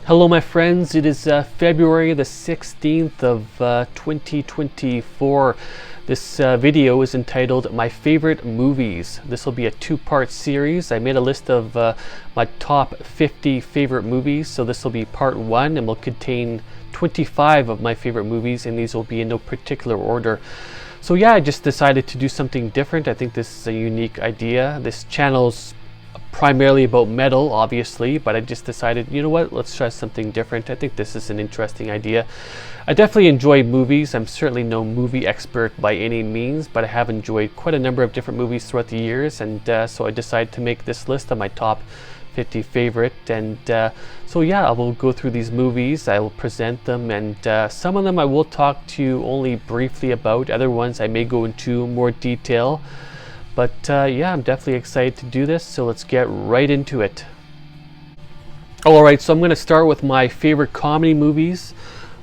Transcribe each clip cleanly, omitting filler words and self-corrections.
Hello my friends, it is February the 16th of 2024. This video is entitled My Favorite Movies. This will be a two-part series. I made a list of my top 50 favorite movies, so this will be part 1 and will contain 25 of my favorite movies, and these will be in no particular order. So yeah, I just decided to do something different. I think this is a unique idea. This channel's primarily about metal, obviously, but I just decided, you know what, let's try something different. I think this is an interesting idea. I definitely enjoy movies. I'm certainly no movie expert by any means, but I have enjoyed quite a number of different movies throughout the years, and so I decided to make this list of my top 50 favorite. And so yeah, I will go through these movies, I will present them, and some of them I will talk to you only briefly about. Other ones I may go into more detail. But yeah, I'm definitely excited to do this, so let's get right into it. Alright, so I'm going to start with my favorite comedy movies.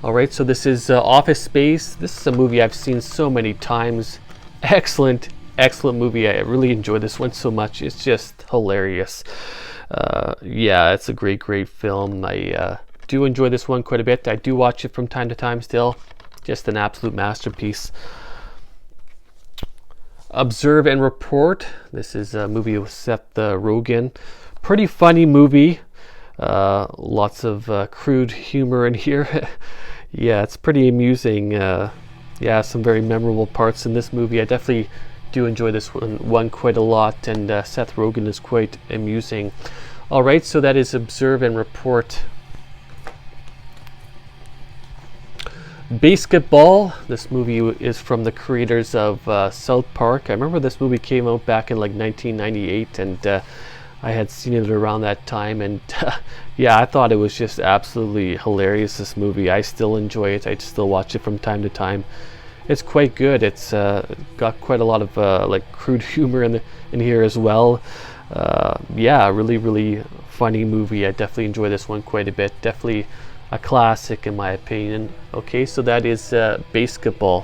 Alright, so this is Office Space. This is a movie I've seen so many times. Excellent movie. I really enjoy this one so much. It's just hilarious. Yeah, it's a great film. I do enjoy this one quite a bit. I do watch it from time to time still. Just an absolute masterpiece. Observe and Report. This is a movie with Seth Rogen. Pretty funny movie. Lots of crude humor in here. Yeah, it's pretty amusing. Yeah, some very memorable parts in this movie. I definitely do enjoy this one quite a lot, and Seth Rogen is quite amusing. Alright, so that is Observe and Report. Baseketball. This movie is from the creators of South Park. I remember this movie came out back in like 1998, and I had seen it around that time, and yeah, I thought it was just absolutely hilarious, this movie. I still enjoy it. I still watch it from time to time. It's quite good. It's got quite a lot of like crude humor in here as well. Yeah, really funny movie. I definitely enjoy this one quite a bit. Definitely a classic in my opinion. Okay, so that is Baseketball.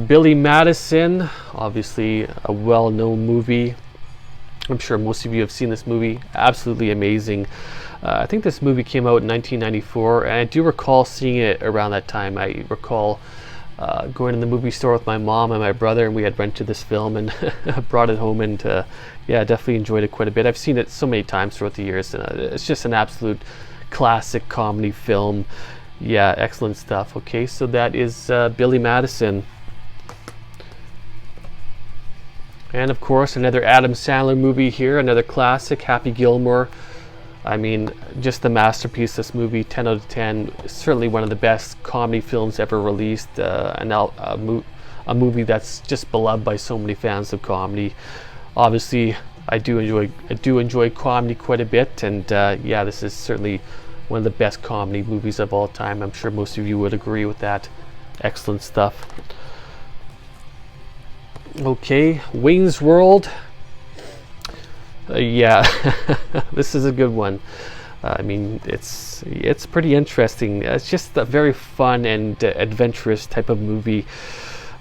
Billy Madison, obviously a well-known movie. I'm sure most of you have seen this movie. Absolutely amazing. I think this movie came out in 1994, and I do recall seeing it around that time. I recall going to the movie store with my mom and my brother, and we had rented this film and brought it home, and yeah, definitely enjoyed it quite a bit. I've seen it so many times throughout the years, and it's just an absolute classic comedy film. Yeah, excellent stuff. Okay, so that is Billy Madison. And of course, another Adam Sandler movie here, another classic, Happy Gilmore. I mean, just a masterpiece, this movie, 10 out of 10. Certainly one of the best comedy films ever released, a movie that's just beloved by so many fans of comedy. Obviously, I do enjoy comedy quite a bit, and yeah, this is certainly one of the best comedy movies of all time. I'm sure most of you would agree with that. Excellent stuff. Okay, Wayne's World. Yeah, this is a good one. I mean, it's pretty interesting. It's just a very fun and adventurous type of movie.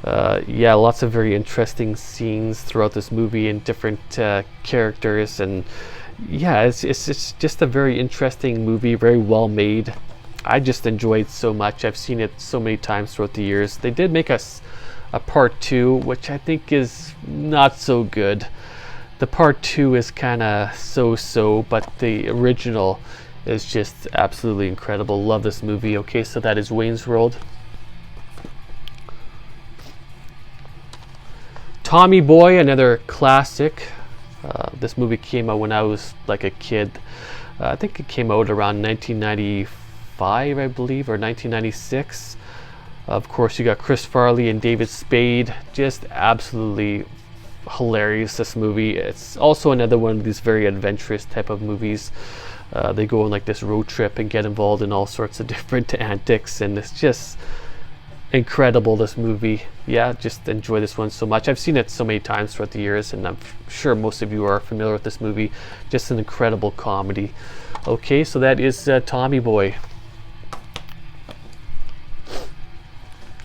Yeah, lots of very interesting scenes throughout this movie and different characters, and yeah, it's just a very interesting movie, very well made. I just enjoy it so much. I've seen it so many times throughout the years. They did make us a part 2, which I think is not so good. The part 2 is kind of so-so, but the original is just absolutely incredible. Love this movie. Okay, so that is Wayne's World. Tommy Boy, another classic. This movie came out when I was like a kid. I think it came out around 1995, I believe, or 1996. Of course, you got Chris Farley and David Spade. Just absolutely hilarious, this movie. It's also another one of these very adventurous type of movies. They go on like this road trip and get involved in all sorts of different antics, and it's just incredible, this movie. Yeah, just enjoy this one so much. I've seen it so many times throughout the years, and I'm sure most of you are familiar with this movie. Just an incredible comedy. Okay, so that is Tommy Boy.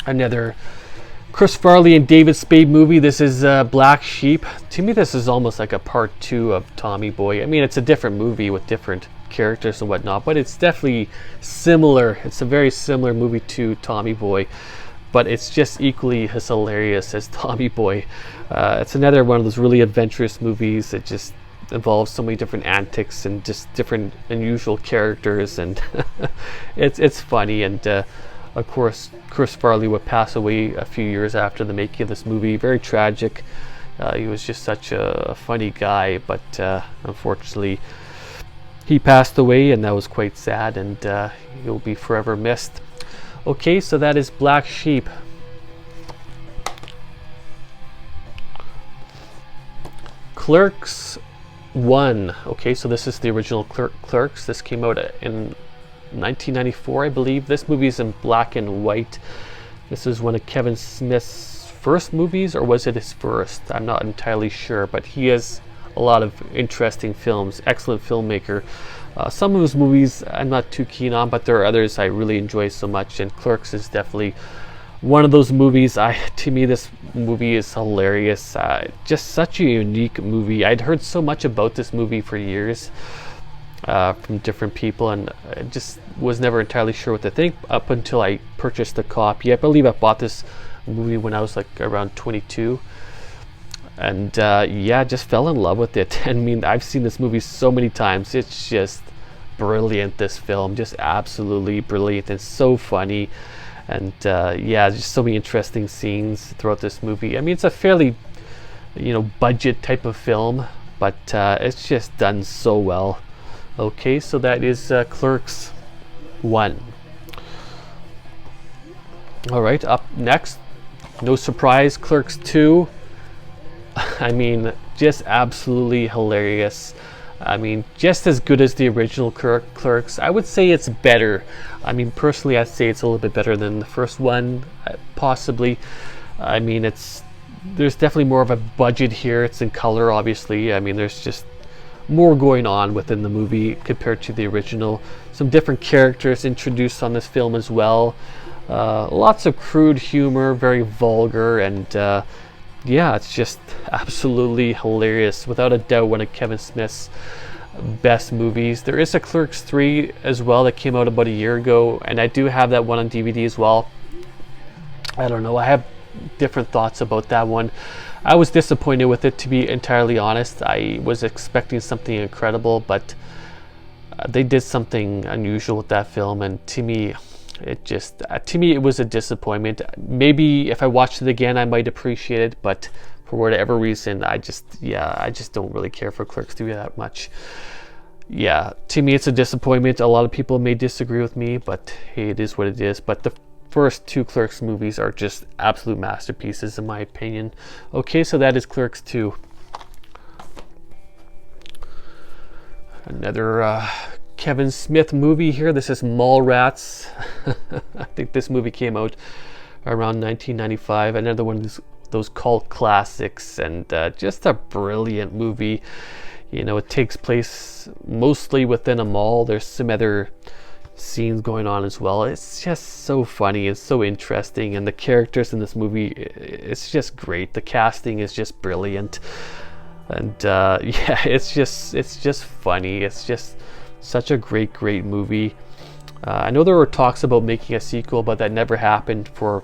Another Chris Farley and David Spade movie. This is Black Sheep. To me, this is almost like a part 2 of Tommy Boy. I mean, it's a different movie with different characters and whatnot, but it's definitely similar. It's a very similar movie to Tommy Boy, but it's just equally as hilarious as Tommy Boy. It's another one of those really adventurous movies that just involves so many different antics and just different unusual characters, and it's funny. And of course, Chris Farley would pass away a few years after the making of this movie. Very tragic. He was just such a funny guy, but unfortunately he passed away, and that was quite sad, and he'll be forever missed. Okay, so that is Black Sheep. Clerks 1. Okay, so this is the original Clerks. This came out in 1994, I believe. This movie is in black and white. This is one of Kevin Smith's first movies, or was it his first? I'm not entirely sure, but he has a lot of interesting films. Excellent filmmaker. Some of his movies I'm not too keen on, but there are others I really enjoy so much, and Clerks is definitely one of those movies. To me, this movie is hilarious. Just such a unique movie. I'd heard so much about this movie for years from different people, and I just was never entirely sure what to think up until I purchased a copy. I believe I bought this movie when I was like around 22, and yeah, just fell in love with it. I mean, I've seen this movie so many times. It's just brilliant, this film. Just absolutely brilliant, and so funny. And yeah, just so many interesting scenes throughout this movie. I mean, it's a fairly, budget type of film, but it's just done so well. Okay, so that is Clerks 1. All right, up next, no surprise, Clerks 2. I mean, just absolutely hilarious. I mean, just as good as the original Clerks. I would say it's better. I mean, personally, I'd say it's a little bit better than the first one, possibly. I mean, there's definitely more of a budget here. It's in color, obviously. I mean, there's just more going on within the movie compared to the original. Some different characters introduced on this film as well. Lots of crude humor, very vulgar, and yeah, it's just absolutely hilarious. Without a doubt, one of Kevin Smith's best movies. There is a Clerks 3 as well that came out about a year ago, and I do have that one on DVD as well. I don't know, I have different thoughts about that one. I was disappointed with it, to be entirely honest. I was expecting something incredible, but they did something unusual with that film, and to me, it was a disappointment. Maybe if I watched it again, I might appreciate it, but for whatever reason, I just don't really care for Clerks 3 that much. Yeah, to me, it's a disappointment. A lot of people may disagree with me, but hey, it is what it is. But the first two Clerks movies are just absolute masterpieces in my opinion. Okay, so that is Clerks 2. Another Kevin Smith movie here. This is Mallrats. I think this movie came out around 1995. Another one of those cult classics, and just a brilliant movie. It takes place mostly within a mall. There's some other scenes going on as well. It's just so funny and so interesting, and the characters in this movie, it's just great. The casting is just brilliant, and yeah, it's just funny. It's just such a great movie. I know there were talks about making a sequel, but that never happened for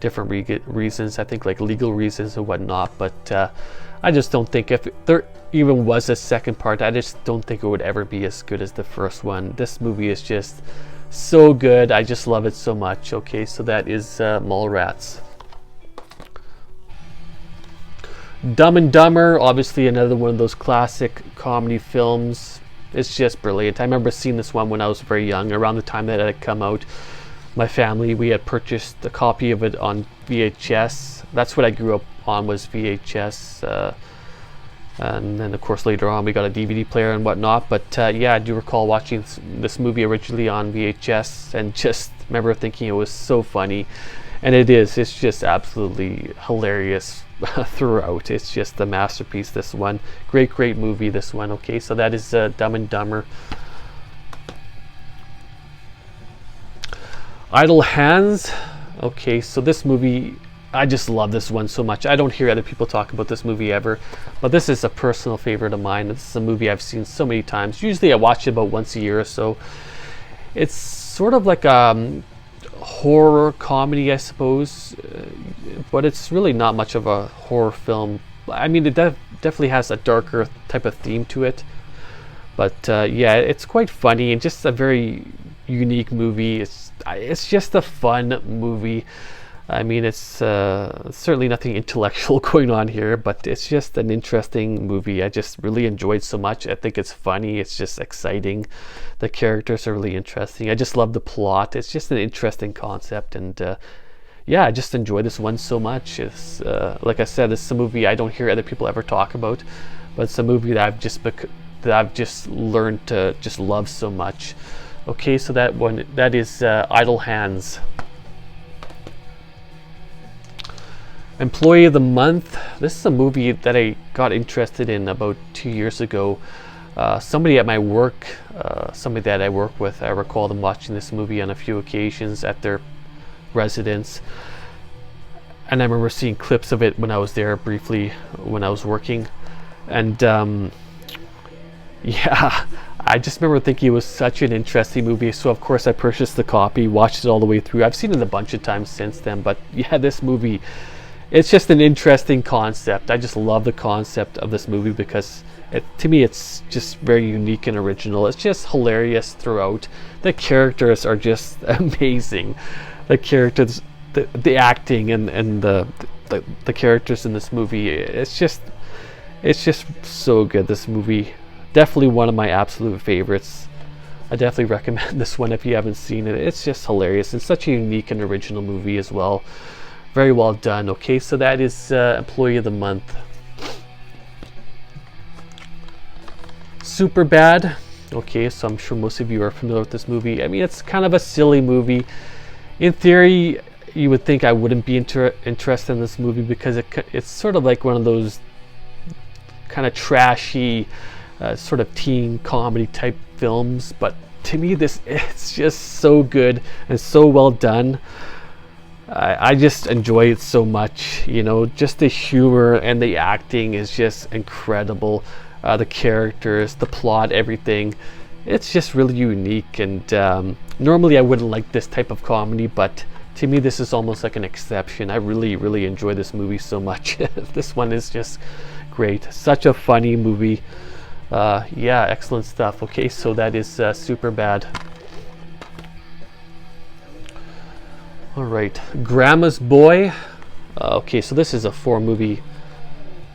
different reasons. I think like legal reasons and whatnot, but I just don't think, if there even was a second part, I just don't think it would ever be as good as the first one. This movie is just so good. I just love it so much. Okay, so that is Mallrats. Dumb and Dumber, obviously another one of those classic comedy films. It's just brilliant. I remember seeing this one when I was very young, around the time that it had come out. My family, we had purchased a copy of it on VHS. That's what I grew up on, was VHS. And then of course later on we got a DVD player and whatnot. But yeah, I do recall watching this movie originally on VHS, and just remember thinking it was so funny. And it is. It's just absolutely hilarious throughout. It's just a masterpiece, this one. Great movie, this one. Okay, so that is Dumb and Dumber. Idle Hands. Okay, so this movie, I just love this one so much. I don't hear other people talk about this movie ever, but this is a personal favorite of mine. This is a movie I've seen so many times. Usually I watch it about once a year or so. It's sort of like a horror comedy, I suppose, but it's really not much of a horror film. I mean, it definitely has a darker type of theme to it, but yeah, it's quite funny and just a very unique movie. It's just a fun movie. I mean, it's certainly nothing intellectual going on here, but it's just an interesting movie. I just really enjoyed so much. I think it's funny. It's just exciting. The characters are really interesting. I just love the plot. It's just an interesting concept, and yeah, I just enjoy this one so much. It's like I said, it's a movie I don't hear other people ever talk about, but it's a movie that I've just learned to just love so much. Okay, so that is Idle Hands. Employee of the Month. This is a movie that I got interested in about 2 years ago. Somebody at my work, somebody that I work with, I recall them watching this movie on a few occasions at their residence. And I remember seeing clips of it when I was there briefly when I was working. And yeah, I just remember thinking it was such an interesting movie. So of course I purchased the copy, watched it all the way through. I've seen it a bunch of times since then, but yeah, this movie, it's just an interesting concept. I just love the concept of this movie because to me it's just very unique and original. It's just hilarious throughout. The characters are just amazing. The characters, the acting and the characters in this movie, it's just so good. This movie, definitely one of my absolute favorites. I definitely recommend this one if you haven't seen it. It's just hilarious and such a unique and original movie as well. Very well done. Okay, so that is Employee of the Month. Superbad. Okay, so I'm sure most of you are familiar with this movie. I mean, it's kind of a silly movie. In theory, you would think I wouldn't be interested in this movie because it's sort of like one of those kind of trashy, sort of teen comedy type films. But to me, it's just so good and so well done. I just enjoy it so much, you know, just the humor and the acting is just incredible. The characters, the plot, everything. It's just really unique, and normally I wouldn't like this type of comedy, but to me this is almost like an exception. I really, really enjoy this movie so much. This one is just great. Such a funny movie. Yeah, excellent stuff. Okay, so that is Superbad. All right, Grandma's Boy. Okay, so this is a 4-movie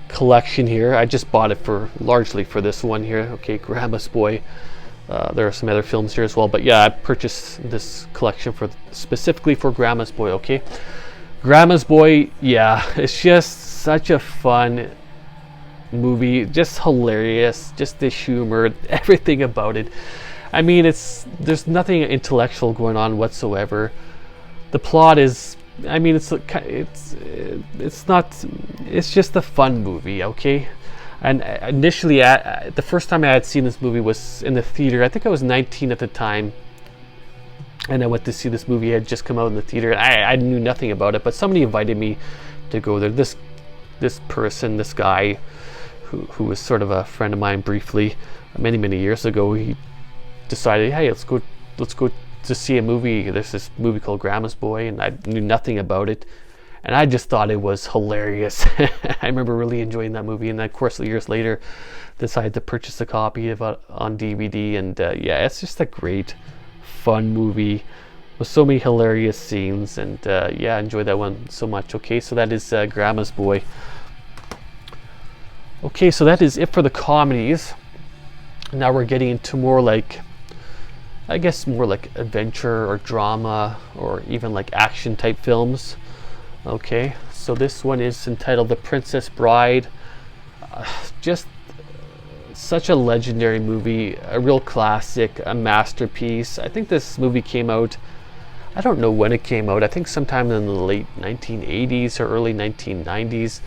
collection here. I just bought it largely for this one here. Okay, Grandma's Boy. There are some other films here as well, but yeah, I purchased this collection specifically for Grandma's Boy. Okay, Grandma's Boy. Yeah, it's just such a fun movie, just hilarious, just the humor, everything about it. I mean, there's nothing intellectual going on whatsoever. The plot is, I mean, it's just a fun movie, okay? And initially, the first time I had seen this movie was in the theater. I think I was 19 at the time, and I went to see this movie. It had just come out in the theater, and I knew nothing about it, but somebody invited me to go there. This guy, who was sort of a friend of mine briefly, many years ago, he decided, hey, let's go to see a movie. There's this movie called Grandma's Boy, and I knew nothing about it, and I just thought it was hilarious. I remember really enjoying that movie, and then, of course, years later decided to purchase a copy of it on DVD, and yeah, it's just a great fun movie with so many hilarious scenes, and yeah, I enjoyed that one so much. Okay, so that is Grandma's Boy. Okay, so that is it for the comedies. Now we're getting into more like, I guess, more like adventure or drama or even like action type films. Okay, so this one is entitled The Princess Bride. Just such a legendary movie, a real classic, a masterpiece. I think this movie came out, I don't know when it came out, I think sometime in the late 1980s or early 1990s.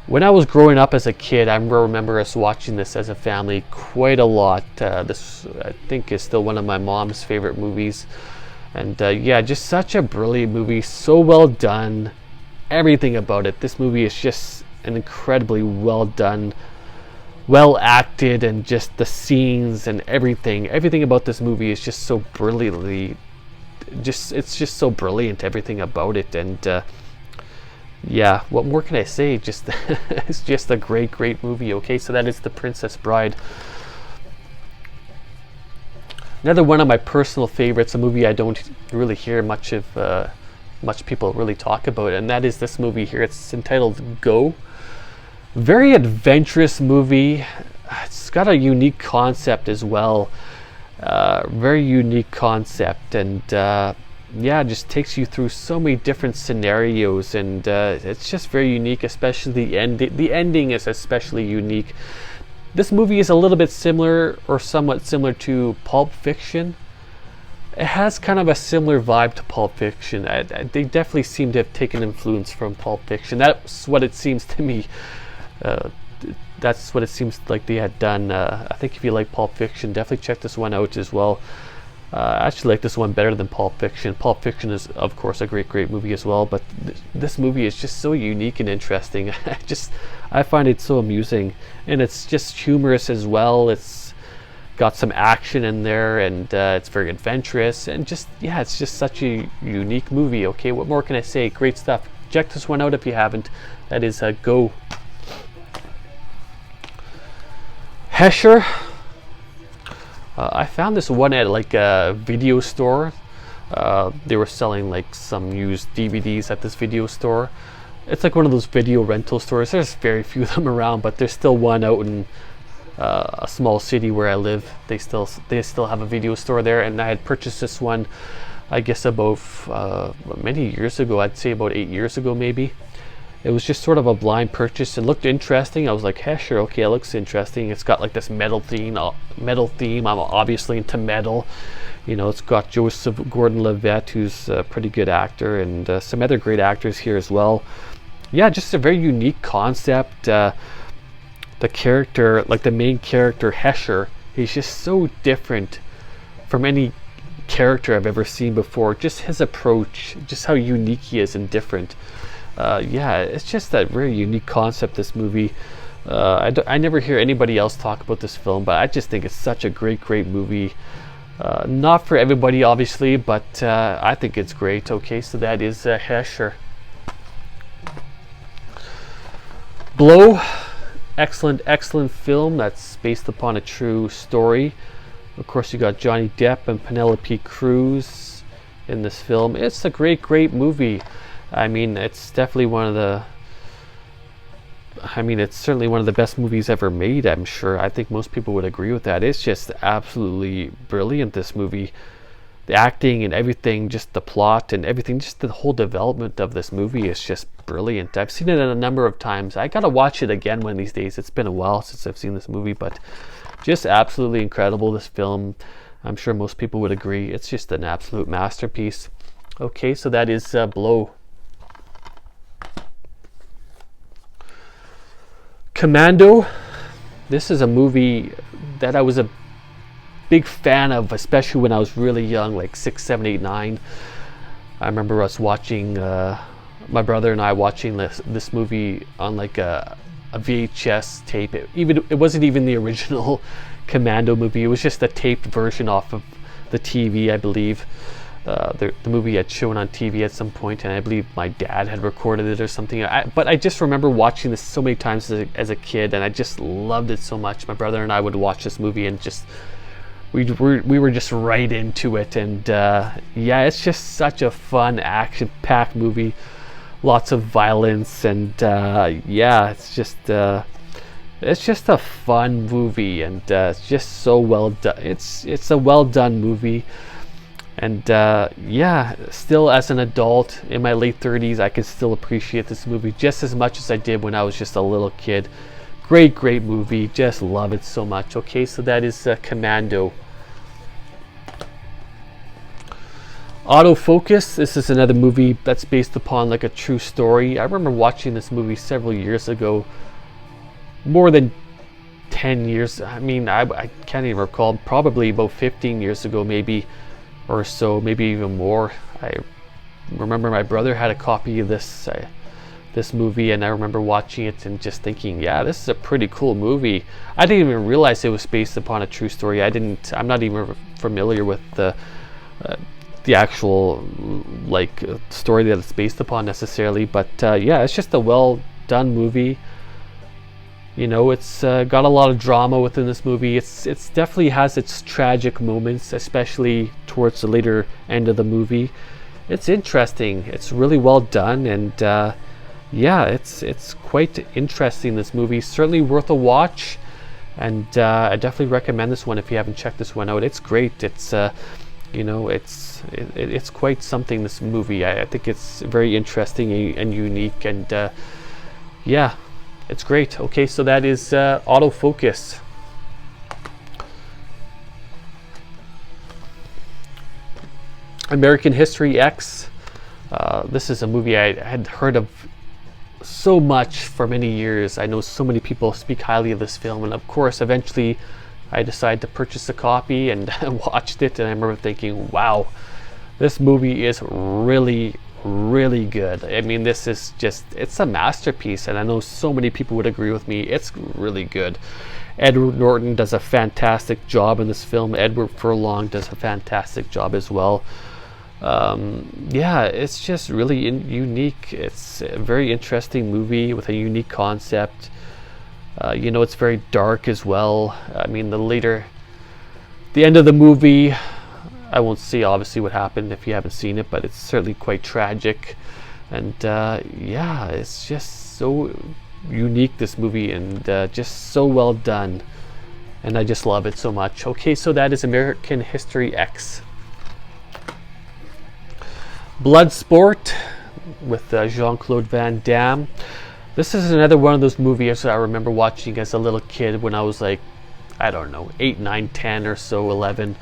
When I was growing up as a kid, I remember us watching this as a family quite a lot. This, I think, is still one of my mom's favorite movies. And yeah, just such a brilliant movie, so well done. everything about it. This movie is just an incredibly well done, well acted, and just the scenes and everything about this movie is just so brilliantly, it's just so brilliant, everything about it. And yeah, what more can I say? Just it's just a great movie. Okay, so that is The Princess Bride. Another one of my personal favorites, a movie I don't really hear much people really talk about, and that is this movie here. It's entitled Go. Very adventurous movie. It's got a unique concept as well. Very unique concept, and yeah, it just takes you through so many different scenarios, and it's just very unique, especially the end. The ending is especially unique. This movie is a little bit similar, or somewhat similar, to Pulp Fiction. It has kind of a similar vibe to Pulp Fiction. They definitely seem to have taken influence from Pulp Fiction. That's what it seems to me. That's what it seems like they had done. I think if you like Pulp Fiction, definitely check this one out as well. I actually like this one better than Pulp Fiction. Pulp Fiction is, of course, a great movie as well, but this movie is just so unique and interesting. I find it so amusing, and it's just humorous as well. It's got some action in there, and it's very adventurous, and just, yeah, it's just such a unique movie. Okay, what more can I say? Great stuff. Check this one out if you haven't. That is Go. Hesher. I found this one at like a video store. They were selling like some used DVDs at this video store. It's like one of those video rental stores. There's very few of them around, but there's still one out in a small city where I live. They still have a video store there, and I had purchased this one, I guess, about many years ago. I'd say about 8 years ago, maybe. It was just sort of a blind purchase. It looked interesting. I was like, hey, sure, okay, it looks interesting. It's got like this metal theme. I'm obviously into metal. You know, it's got Joseph Gordon-Levitt, who's a pretty good actor, and some other great actors here as well. Yeah, just a very unique concept. The character, like the main character, Hesher, he's just so different from any character I've ever seen before. Just his approach, just how unique he is and different. Yeah, it's just that very unique concept, this movie. I never hear anybody else talk about this film, but I just think it's such a great movie. Not for everybody, obviously, but I think it's great. Okay, so that is Hesher. Blow. Excellent film that's based upon a true story. Of course, you got Johnny Depp and Penelope Cruz in this film. It's a great movie. I mean, it's definitely it's certainly one of the best movies ever made, I'm sure. I think most people would agree with that. It's just absolutely brilliant, this movie. The acting and everything, just the plot and everything, just the whole development of this movie is just brilliant. I've seen it a number of times. I gotta watch it again one of these days. It's been a while since I've seen this movie, but just absolutely incredible, this film. I'm sure most people would agree. It's just an absolute masterpiece. Okay, so that is Blow. Commando. This is a movie that I was a big fan of, especially when I was really young, like 6, 7, 8, 9. I remember us watching, my brother and I watching this movie on like a VHS tape. It wasn't even the original Commando movie. It was just a taped version off of the TV, I believe. The movie had shown on TV at some point, and I believe my dad had recorded it or something. But I just remember watching this so many times as a kid, and I just loved it so much. My brother and I would watch this movie, and just we were just right into it. And yeah, it's just such a fun, action-packed movie. Lots of violence, and yeah, it's just a fun movie, and it's just so well done. It's a well done movie. And yeah, still as an adult in my late 30s, I can still appreciate this movie just as much as I did when I was just a little kid. Great movie. Just love it so much. Okay, so that is Commando. Autofocus. This is another movie that's based upon like a true story. I remember watching this movie several years ago. More than 10 years. I mean, I can't even recall. Probably about 15 years ago, maybe. Or so, maybe even more. I remember my brother had a copy of this. this movie, and I remember watching it and just thinking, yeah, this is a pretty cool movie. I didn't even realize it was based upon a true story. I'm not even familiar with the actual like story that it's based upon necessarily, but yeah, it's just a well done movie. You know, it's got a lot of drama within this movie. It's definitely has its tragic moments, especially towards the later end of the movie. It's interesting. It's really well done, and yeah, it's quite interesting. This movie, certainly worth a watch, and I definitely recommend this one if you haven't checked this one out. It's great. It's you know, it's quite something, this movie. I think it's very interesting and unique, and yeah, it's great. Okay, so that is autofocus. American History X. This is a movie I had heard of so much for many years. I know so many people speak highly of this film, and of course eventually I decided to purchase a copy and watched it, and I remember thinking, wow, this movie is really good. I mean, this is just, it's a masterpiece, and I know so many people would agree with me. It's really good. Edward Norton does a fantastic job in this film. Edward Furlong does a fantastic job as well. Yeah, it's just really unique. It's a very interesting movie with a unique concept. You know, it's very dark as well. I mean, the end of the movie, I won't say obviously what happened if you haven't seen it, but it's certainly quite tragic. And yeah, it's just so unique, this movie, and just so well done. And I just love it so much. Okay, so that is American History X. Bloodsport with Jean-Claude Van Damme. This is another one of those movies I remember watching as a little kid when I was like, I don't know, 8, 9, 10 or so, 11.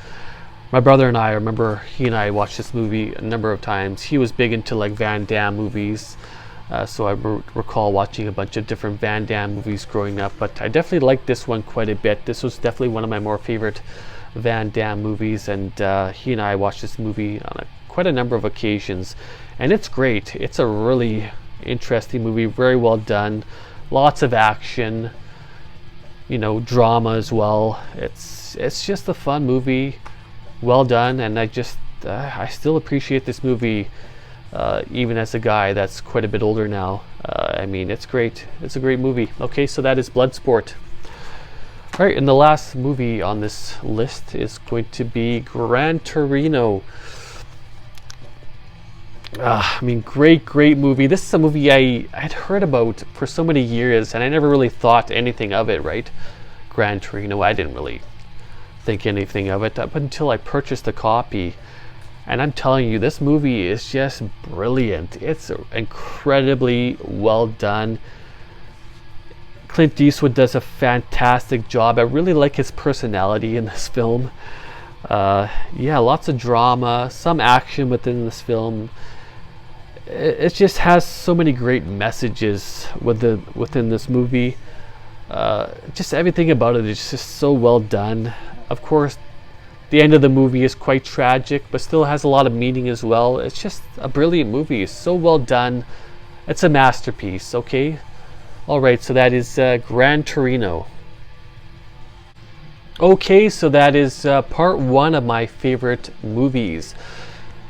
My brother and I remember, he and I watched this movie a number of times. He was big into like Van Damme movies, so I recall watching a bunch of different Van Damme movies growing up, but I definitely liked this one quite a bit. This was definitely one of my more favorite Van Damme movies, and he and I watched this movie on quite a number of occasions, and it's great. It's a really interesting movie, very well done, lots of action, you know, drama as well. It's just a fun movie, well done, and I still appreciate this movie even as a guy that's quite a bit older now. I mean, it's great. It's a great movie. Okay, so that is Bloodsport. All right, and the last movie on this list is going to be Gran Torino. I mean, great movie. This is a movie I had heard about for so many years, and I never really thought anything of it, right? Gran Torino, I didn't really think anything of it up until I purchased a copy. And I'm telling you, this movie is just brilliant. It's incredibly well done. Clint Eastwood does a fantastic job. I really like his personality in this film. Yeah, lots of drama, some action within this film. It just has so many great messages within this movie. Just everything about it is just so well done. Of course, the end of the movie is quite tragic, but still has a lot of meaning as well. It's just a brilliant movie. It's so well done. It's a masterpiece, okay? Alright, so that is Gran Torino. Okay, so that is part 1 of my favorite movies.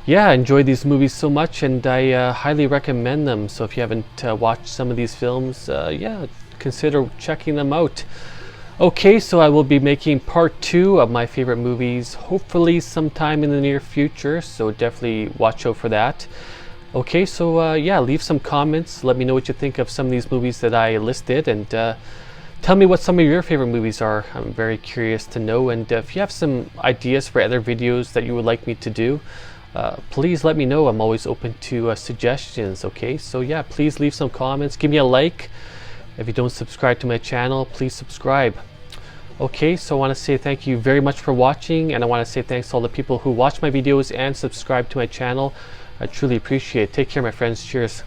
Yeah, I enjoyed these movies so much, and I highly recommend them. So if you haven't watched some of these films, yeah, consider checking them out. Okay, so I will be making part 2 of my favorite movies, hopefully sometime in the near future, so definitely watch out for that. Okay, so yeah, leave some comments. Let me know what you think of some of these movies that I listed, and tell me what some of your favorite movies are. I'm very curious to know, and if you have some ideas for other videos that you would like me to do, please let me know. I'm always open to suggestions. Okay, so yeah, please leave some comments, give me a like. If you don't subscribe to my channel, please subscribe. Okay, so I want to say thank you very much for watching, and I want to say thanks to all the people who watch my videos and subscribe to my channel. I truly appreciate it. Take care, my friends. Cheers.